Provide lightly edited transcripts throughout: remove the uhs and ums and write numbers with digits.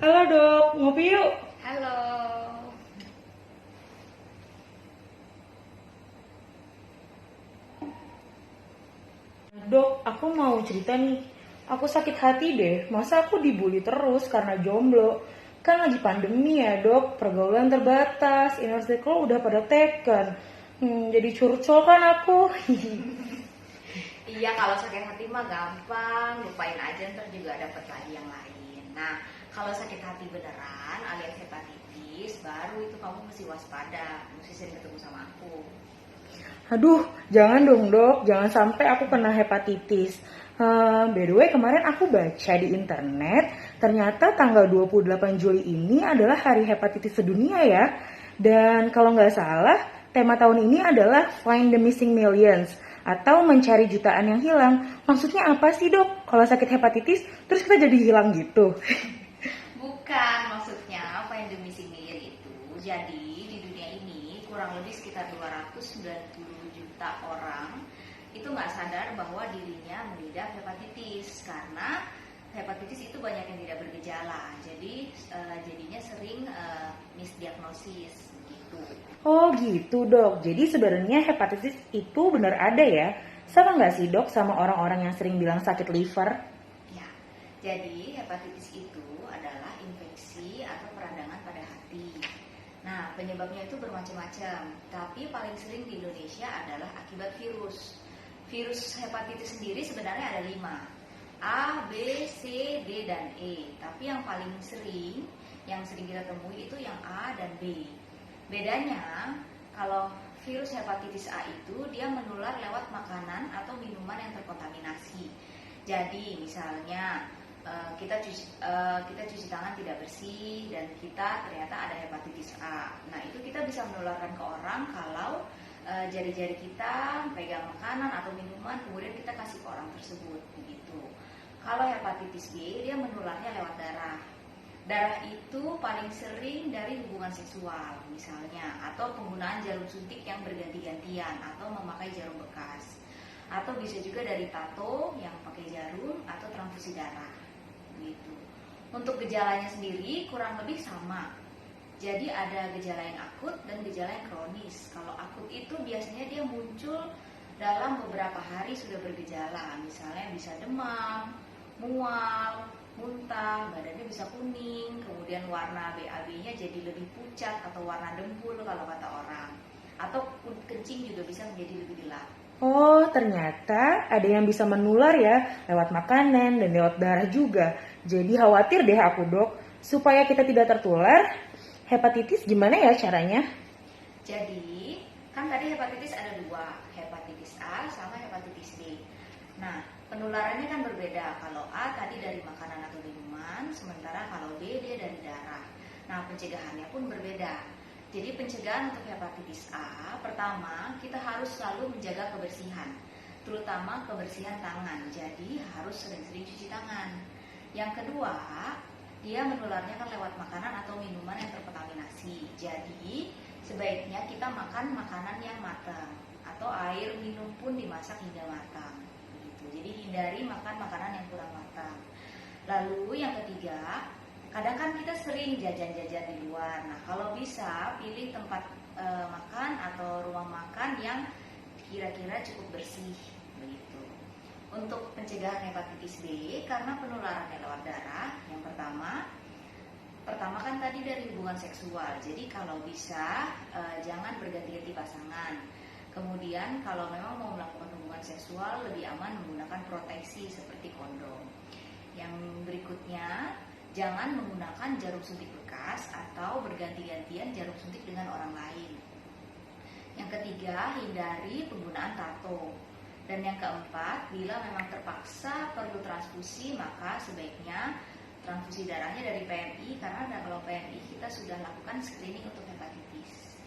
Halo dok, ngopi yuk. Halo. Dok, aku mau cerita nih. Aku sakit hati deh, masa aku dibully terus karena jomblo. Kan lagi pandemi ya dok, pergaulan terbatas, inner circle udah pada teken. Jadi curcol kan aku. Iya, kalau sakit hati mah gampang, lupain aja, ntar juga dapet lagi yang lain. Nah, kalau sakit hati beneran alias hepatitis, baru itu kamu mesti waspada, mesti sering ketemu sama aku. Aduh, jangan dong dok, jangan sampai aku kena hepatitis. By the way, kemarin aku baca di internet, ternyata tanggal 28 Juli ini adalah hari hepatitis sedunia ya. Dan kalau nggak salah, tema tahun ini adalah Find the Missing Millions, atau mencari jutaan yang hilang. Maksudnya apa sih dok? Kalau sakit hepatitis, terus kita jadi hilang gitu? Bukan, maksudnya apa yang demi singgir itu. Jadi, di dunia ini kurang lebih sekitar 290 juta orang itu nggak sadar bahwa dirinya mengidap hepatitis karena hepatitis itu banyak yang tidak bergejala. Jadi jadinya sering misdiagnosis gitu. Oh gitu dok, jadi sebenarnya hepatitis itu benar ada ya? Sama nggak sih dok sama orang-orang yang sering bilang sakit liver? Ya, jadi hepatitis itu adalah infeksi atau peradangan pada hati. Nah, penyebabnya itu bermacam-macam, tapi paling sering di Indonesia adalah akibat virus. Virus hepatitis sendiri sebenarnya ada 5, A, B, C, D, dan E. Tapi yang paling sering, yang sering kita temui itu yang A dan B. Bedanya, kalau virus hepatitis A itu dia menular lewat makanan atau minuman yang terkontaminasi. Jadi, misalnya kita cuci tangan tidak bersih dan kita ternyata ada hepatitis A. Nah, itu kita bisa menularkan ke orang kalau jari-jari kita pegang makanan atau minuman kemudian kita kasih ke orang tersebut begitu. Kalau hepatitis B dia menularnya lewat darah. Darah itu paling sering dari hubungan seksual misalnya, atau penggunaan jarum suntik yang berganti-gantian atau memakai jarum bekas. Atau bisa juga dari tato yang pakai jarum atau transfusi darah. Gitu. Untuk gejalanya sendiri kurang lebih sama. Jadi ada gejala yang akut dan gejala yang kronis. Kalau akut itu biasanya dia muncul dalam beberapa hari sudah bergejala. Misalnya bisa demam, mual, muntah, badannya bisa kuning, kemudian warna BAB-nya jadi lebih pucat atau warna dempul kalau kata orang. Atau kencing juga bisa menjadi lebih gelap. Oh, ternyata ada yang bisa menular ya lewat makanan dan lewat darah juga. Jadi khawatir deh aku dok, supaya kita tidak tertular hepatitis gimana ya caranya? Jadi, kan tadi hepatitis ada 2, hepatitis A sama hepatitis B. Nah, penularannya kan berbeda. Kalau A tadi dari makanan atau minuman, sementara kalau B dia dari darah. Nah, pencegahannya pun berbeda. Jadi pencegahan untuk hepatitis A, pertama kita harus selalu menjaga kebersihan, terutama kebersihan tangan. Jadi harus sering-sering cuci tangan. Yang kedua, dia menularnya kan lewat makanan atau minuman yang terkontaminasi. Jadi sebaiknya kita makan makanan yang matang atau air minum pun dimasak hingga matang. Begitu. Jadi hindari makan makanan yang kurang matang. Lalu yang ketiga, kadang kan kita sering jajan-jajan di luar. Nah, kalau bisa pilih tempat makan atau ruang makan yang kira-kira cukup bersih begitu. Untuk pencegahan hepatitis B karena penularannya lewat darah, yang pertama kan tadi dari hubungan seksual. Jadi kalau bisa jangan berganti-ganti pasangan. Kemudian kalau memang mau melakukan hubungan seksual lebih aman menggunakan proteksi seperti kondom. Yang berikutnya, jangan menggunakan jarum suntik bekas atau berganti-gantian jarum suntik dengan orang lain. Yang ketiga, hindari penggunaan tato. Dan yang keempat, bila memang terpaksa perlu transfusi, maka sebaiknya transfusi darahnya dari PMI, karena kalau PMI kita sudah lakukan screening untuk hepatitis.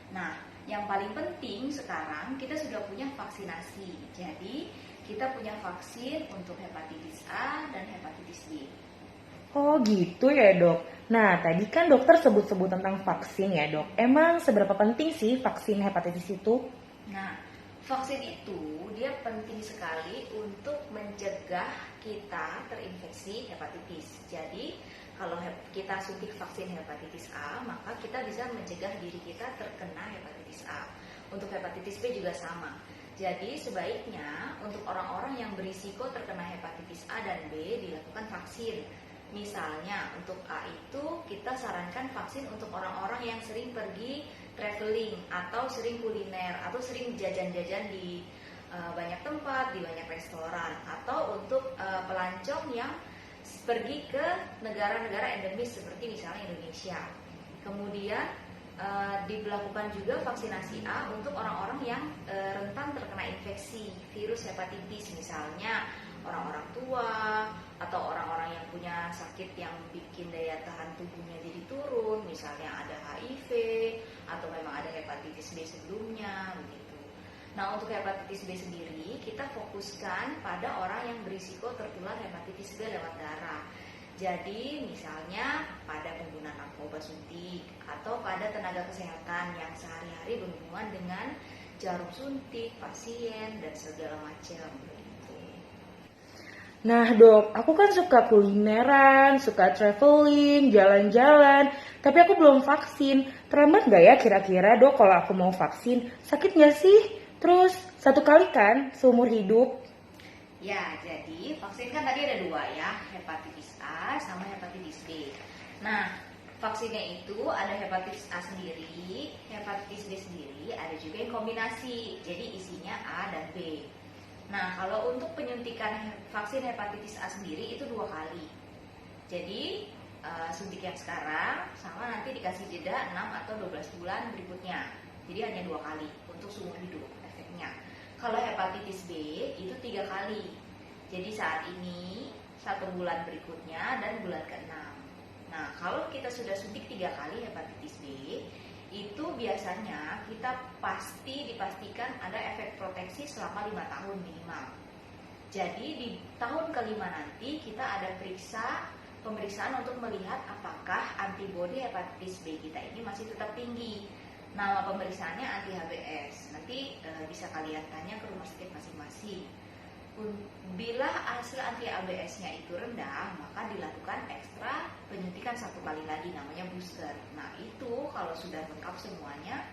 Nah, yang paling penting sekarang kita sudah punya vaksinasi. Jadi, kita punya vaksin untuk hepatitis A dan hepatitis B. Oh gitu ya dok. Nah tadi kan dokter sebut-sebut tentang vaksin ya dok. Emang seberapa penting sih vaksin hepatitis itu? Nah, vaksin itu dia penting sekali untuk mencegah kita terinfeksi hepatitis. Jadi, Kalau kita suntik vaksin hepatitis A, maka kita bisa mencegah diri kita terkena hepatitis A. Untuk hepatitis B juga sama. Jadi sebaiknya untuk orang-orang yang berisiko terkena hepatitis A dan B dilakukan vaksin. Misalnya untuk A itu kita sarankan vaksin untuk orang-orang yang sering pergi traveling atau sering kuliner atau sering jajan-jajan di banyak tempat, di banyak restoran, atau untuk pelancong yang pergi ke negara-negara endemis seperti misalnya Indonesia. Kemudian dilakukan juga vaksinasi A untuk orang-orang yang rentan terkena infeksi virus hepatitis, misalnya orang-orang tua atau orang-orang yang punya sakit yang bikin daya tahan tubuhnya jadi turun, misalnya ada HIV atau memang ada hepatitis B sebelumnya begitu. Nah, untuk hepatitis B sendiri kita fokuskan pada orang yang berisiko tertular hepatitis B lewat darah. Jadi misalnya pada pengguna narkoba suntik atau pada tenaga kesehatan yang sehari-hari berhubungan dengan jarum suntik, pasien dan segala macam begitu. Nah dok, aku kan suka kulineran, suka traveling, jalan-jalan, tapi aku belum vaksin. Terlambat gak ya kira-kira dok kalau aku mau vaksin? Sakit gak sih? Terus satu kali kan seumur hidup? Ya, jadi vaksin kan tadi ada dua ya, hepatitis A sama hepatitis B. Nah, vaksinnya itu ada hepatitis A sendiri, hepatitis B sendiri, ada juga yang kombinasi, jadi isinya A dan B. Nah, kalau untuk penyuntikan vaksin hepatitis A sendiri itu 2 kali. Jadi, suntik yang sekarang sama nanti dikasih jeda 6 atau 12 bulan berikutnya. Jadi hanya 2 kali untuk seumur hidup efeknya. Kalau hepatitis B itu 3 kali. Jadi saat ini 1 bulan berikutnya dan bulan ke-6. Nah, kalau kita sudah suntik 3 kali hepatitis B, itu biasanya kita dipastikan ada efek proteksi selama 5 tahun minimal. Jadi di tahun kelima nanti kita ada pemeriksaan untuk melihat apakah antibodi hepatitis B kita ini masih tetap tinggi. Nama pemeriksaannya anti-HBs. Nanti bisa kalian tanya ke rumah sakit masing-masing. Bila hasil anti-HBs-nya itu rendah, maka dilakukan ekstra penyuntikan 1 kali lagi, namanya booster. Nah itu kalau sudah lengkap semuanya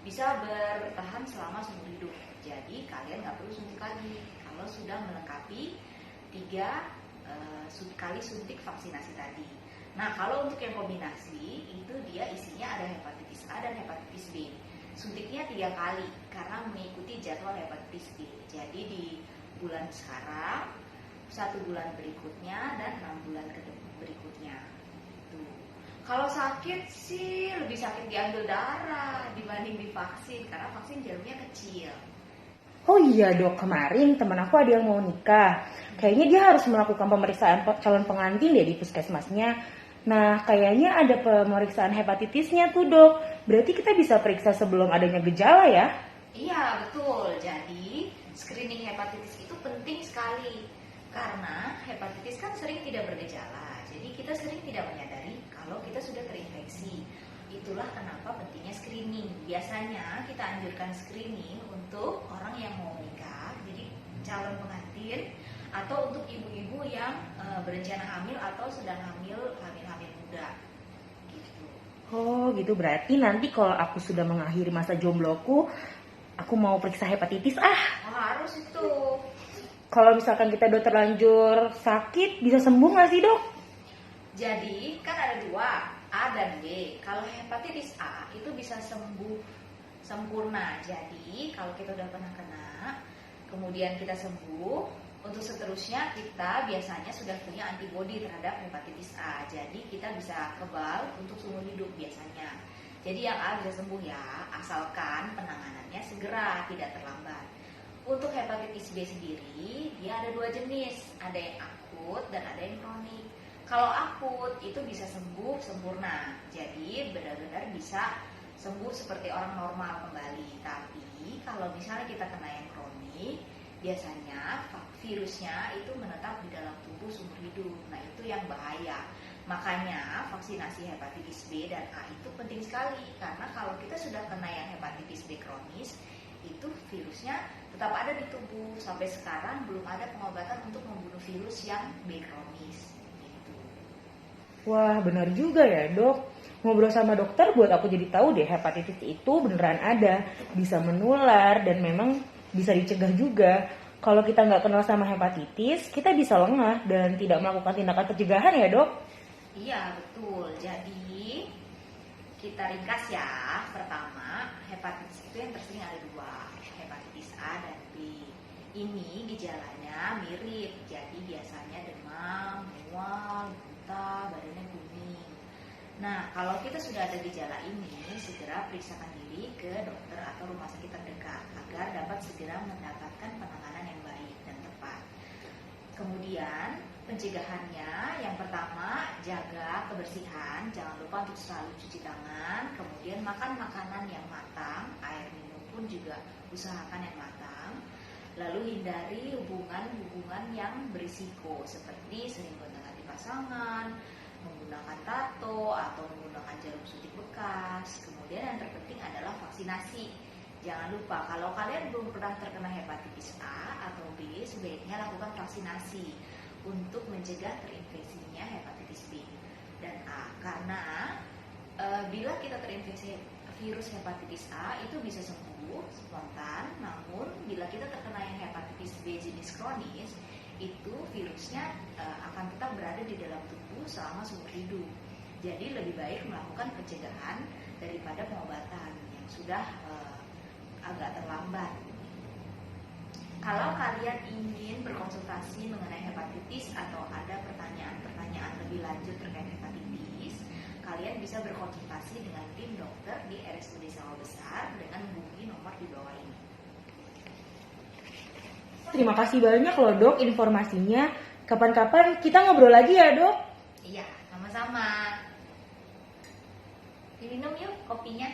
bisa bertahan selama seumur hidup. Jadi kalian nggak perlu suntik lagi kalau sudah melengkapi 3 kali suntik vaksinasi tadi. Nah, kalau untuk yang kombinasi itu dia isinya ada hepatitis A dan hepatitis B. Suntiknya 3 kali karena mengikuti jadwal hepatitis B. Jadi di bulan sekarang, 1 bulan berikutnya dan 6 bulan berikutnya. Tuh. Kalau sakit sih lebih sakit diambil darah dibanding divaksin karena vaksin jarumnya kecil. Oh iya dok, kemarin teman aku ada yang mau nikah. Kayaknya dia harus melakukan pemeriksaan calon pengantin deh di puskesmasnya. Nah, kayaknya ada pemeriksaan hepatitisnya tuh dok. Berarti kita bisa periksa sebelum adanya gejala ya? Iya, betul. Jadi, screening hepatitis itu penting sekali. Karena hepatitis kan sering tidak bergejala. Jadi, kita sering tidak menyadari kalau kita sudah terinfeksi. Itulah kenapa pentingnya screening. Biasanya kita anjurkan screening untuk orang yang mau nikah, jadi calon pengantin, atau untuk ibu-ibu yang berencana hamil atau sedang hamil muda gitu. Oh gitu, berarti nanti kalau aku sudah mengakhiri masa jombloku, aku mau periksa hepatitis Oh, harus itu. Kalau misalkan kita udah terlanjur sakit, bisa sembuh nggak sih dok? Jadi kan ada 2, A dan B. Kalau hepatitis A itu bisa sembuh sempurna. Jadi kalau kita udah pernah kena, kemudian kita sembuh, untuk seterusnya kita biasanya sudah punya antibodi terhadap hepatitis A. Jadi kita bisa kebal untuk seumur hidup biasanya. Jadi yang A bisa sembuh ya, asalkan penanganannya segera, tidak terlambat. Untuk hepatitis B sendiri, dia ada 2 jenis, ada yang akut dan ada yang kronik. Kalau akut itu bisa sembuh sempurna, jadi benar-benar bisa sembuh seperti orang normal kembali. Tapi kalau misalnya kita kena yang kronik, biasanya virusnya itu menetap di dalam tubuh seumur hidup. Nah itu yang bahaya. Makanya vaksinasi hepatitis B dan A itu penting sekali. Karena kalau kita sudah kena yang hepatitis B kronis, itu virusnya tetap ada di tubuh. Sampai sekarang belum ada pengobatan untuk membunuh virus yang B kronis gitu. Wah, benar juga ya, Dok. Ngobrol sama dokter buat aku jadi tahu deh hepatitis itu beneran ada, bisa menular dan memang bisa dicegah juga. Kalau kita nggak kenal sama hepatitis, kita bisa lengah dan tidak melakukan tindakan pencegahan ya, Dok. Iya, betul. Jadi, kita ringkas ya. Pertama, hepatitis itu yang tersering ada dua, hepatitis A dan B. Ini gejalanya mirip, jadi biasanya demam, mual, muntah, badannya kuning. Nah, kalau kita sudah ada gejala ini, segera periksakan diri ke dokter atau rumah sakit terdekat agar dapat segera mendapatkan penanganan yang baik dan tepat. Kemudian, pencegahannya yang pertama, jaga kebersihan, jangan lupa untuk selalu cuci tangan, kemudian makan makanan yang matang, air minum pun juga usahakan yang matang. Lalu hindari hubungan-hubungan yang berisiko seperti sering gonta-ganti pasangan, menggunakan tato atau menggunakan jarum suntik bekas. Kemudian yang terpenting adalah vaksinasi. Jangan lupa kalau kalian belum pernah terkena hepatitis A atau B, sebaiknya lakukan vaksinasi untuk mencegah terinfeksinya hepatitis B dan A. Karena bila kita terinfeksi virus hepatitis A itu bisa sembuh spontan, namun bila kita terkena yang hepatitis B jenis kronis, itu virusnya akan tetap berada di dalam tubuh selama seumur hidup. Jadi lebih baik melakukan pencegahan daripada pengobatan yang sudah agak terlambat. Kalau kalian ingin berkonsultasi mengenai hepatitis atau ada pertanyaan-pertanyaan lebih lanjut terkait hepatitis, kalian bisa berkonsultasi dengan tim dokter di RSUD Sawah Besar dengan menghubungi nomor di bawah ini. Terima kasih banyak loh, Dok, informasinya. Kapan-kapan kita ngobrol lagi ya, Dok. Iya, sama-sama. Diminum yuk kopinya.